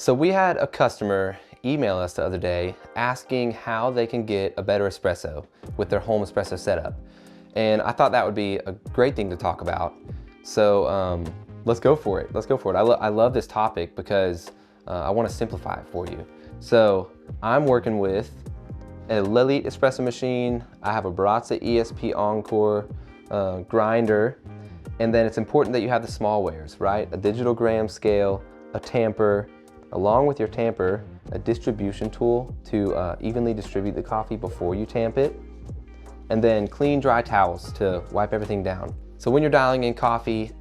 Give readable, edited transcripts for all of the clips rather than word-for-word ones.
So we had a customer email us the other day asking how they can get a better espresso with their home espresso setup. And I thought that would be a great thing to talk about. So let's go for it. Let's go for it. I love this topic because I want to simplify it for you. So I'm working with a Lely espresso machine. I have a Baratza ESP Encore grinder. And then it's important that you have the small wares, right? A digital gram scale, a tamper, along with your tamper, a distribution tool to evenly distribute the coffee before you tamp it, and then clean dry towels to wipe everything down. So when you're dialing in coffee,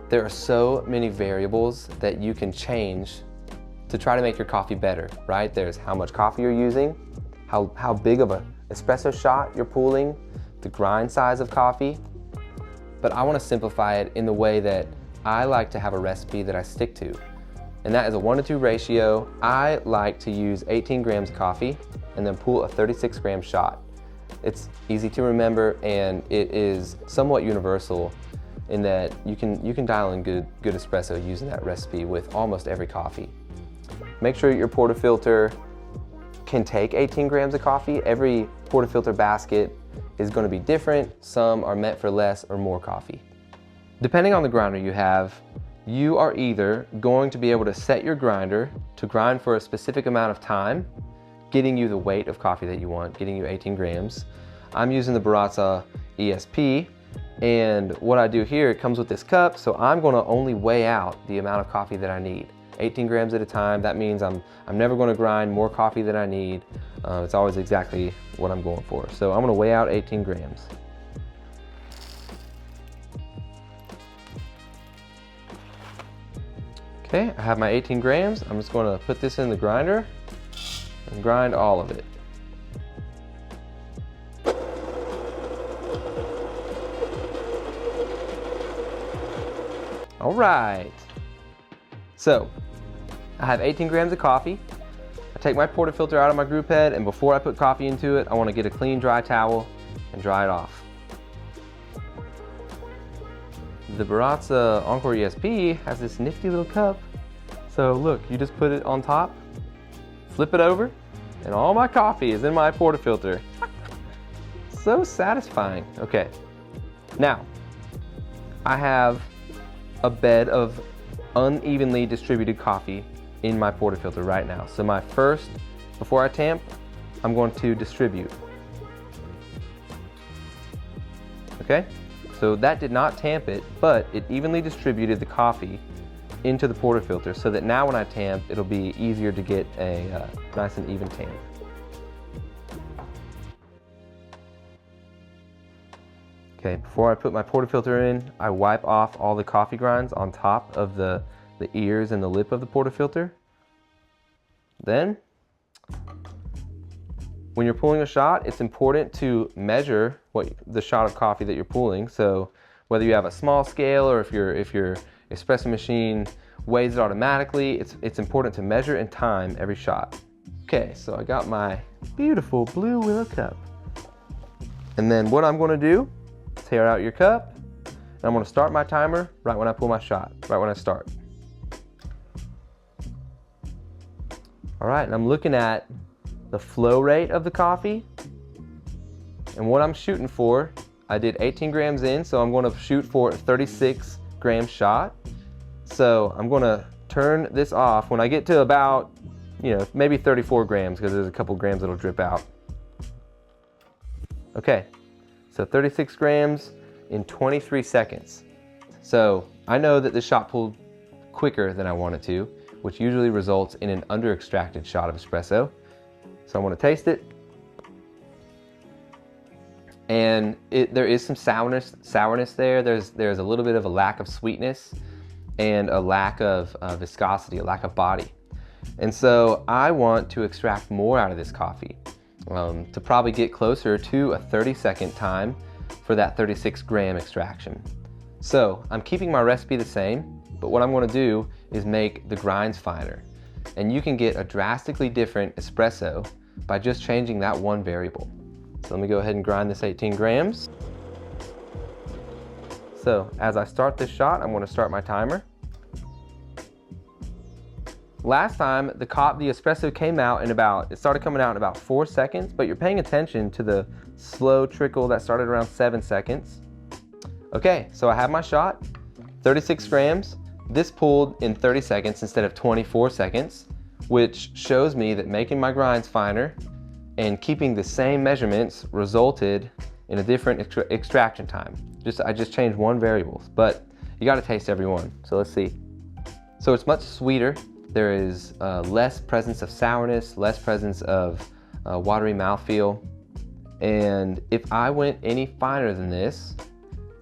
there are so many variables that you can change to try to make your coffee better, right? There's how much coffee you're using, how big of an espresso shot you're pulling, the grind size of coffee. But I want to simplify it in the way that I like to have a recipe that I stick to. And that is a 1-to-2 ratio. I like to use 18 grams of coffee and then pull a 36 gram shot. It's easy to remember and it is somewhat universal in that you can dial in good espresso using that recipe with almost every coffee. Make sure your portafilter can take 18 grams of coffee. Every portafilter basket is going to be different. Some are meant for less or more coffee. Depending on the grinder you have, you are either going to be able to set your grinder to grind for a specific amount of time, getting you the weight of coffee that you want, getting you 18 grams. I'm using the Baratza ESP, and what I do here, it comes with this cup, so I'm gonna only weigh out the amount of coffee that I need. 18 grams at a time. That means I'm never gonna grind more coffee than I need. It's always exactly what I'm going for. So I'm gonna weigh out 18 grams. Okay, I have my 18 grams. I'm just going to put this in the grinder and grind all of it. All right. So I have 18 grams of coffee. I take my portafilter out of my group head, and before I put coffee into it, I want to get a clean dry towel and dry it off. The Baratza Encore ESP has this nifty little cup. So look, you just put it on top, flip it over, and all my coffee is in my portafilter. So satisfying. Okay, now I have a bed of unevenly distributed coffee in my portafilter right now. So my first, before I tamp, I'm going to distribute. Okay? So that did not tamp it, but it evenly distributed the coffee into the portafilter so that now when I tamp, it'll be easier to get a nice and even tamp. Okay, before I put my portafilter in, I wipe off all the coffee grinds on top of the ears and the lip of the portafilter. Then, when you're pulling a shot, it's important to measure the shot of coffee that you're pulling. So whether you have a small scale or if your espresso machine weighs it automatically, it's important to measure and time every shot. Okay, so I got my beautiful blue willow cup. And then what I'm gonna do, tear out your cup, and I'm gonna start my timer right when I pull my shot, right when I start. All right, and I'm looking at the flow rate of the coffee, and what I'm shooting for, I did 18 grams in, so I'm going to shoot for a 36 gram shot. So I'm going to turn this off when I get to about, maybe 34 grams, because there's a couple grams that'll drip out. Okay, so 36 grams in 23 seconds. So I know that this shot pulled quicker than I wanted to, which usually results in an under-extracted shot of espresso. So I'm going to taste it. And there is some sourness there. There's a little bit of a lack of sweetness and a lack of viscosity, a lack of body. And so I want to extract more out of this coffee to probably get closer to a 30-second time for that 36 gram extraction. So I'm keeping my recipe the same, but what I'm going to do is make the grinds finer. And you can get a drastically different espresso by just changing that one variable. So let me go ahead and grind this 18 grams. So as I start this shot, I'm going to start my timer. Last time, the espresso came out in it started coming out in about 4 seconds, but you're paying attention to the slow trickle that started around 7 seconds. Okay, so I have my shot, 36 grams. This pulled in 30 seconds instead of 24 seconds, which shows me that making my grinds finer and keeping the same measurements resulted in a different extraction time. I just changed one variable, but you gotta taste every one. So let's see. So it's much sweeter. There is less presence of sourness, less presence of watery mouthfeel. And if I went any finer than this,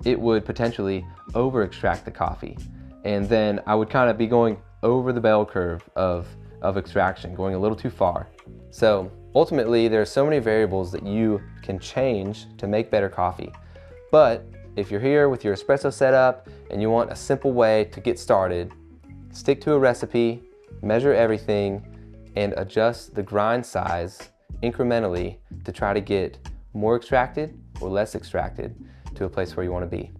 it would potentially over extract the coffee. And then I would kind of be going over the bell curve of extraction, going a little too far. So ultimately, there are so many variables that you can change to make better coffee. But if you're here with your espresso setup and you want a simple way to get started, stick to a recipe, measure everything, and adjust the grind size incrementally to try to get more extracted or less extracted to a place where you want to be.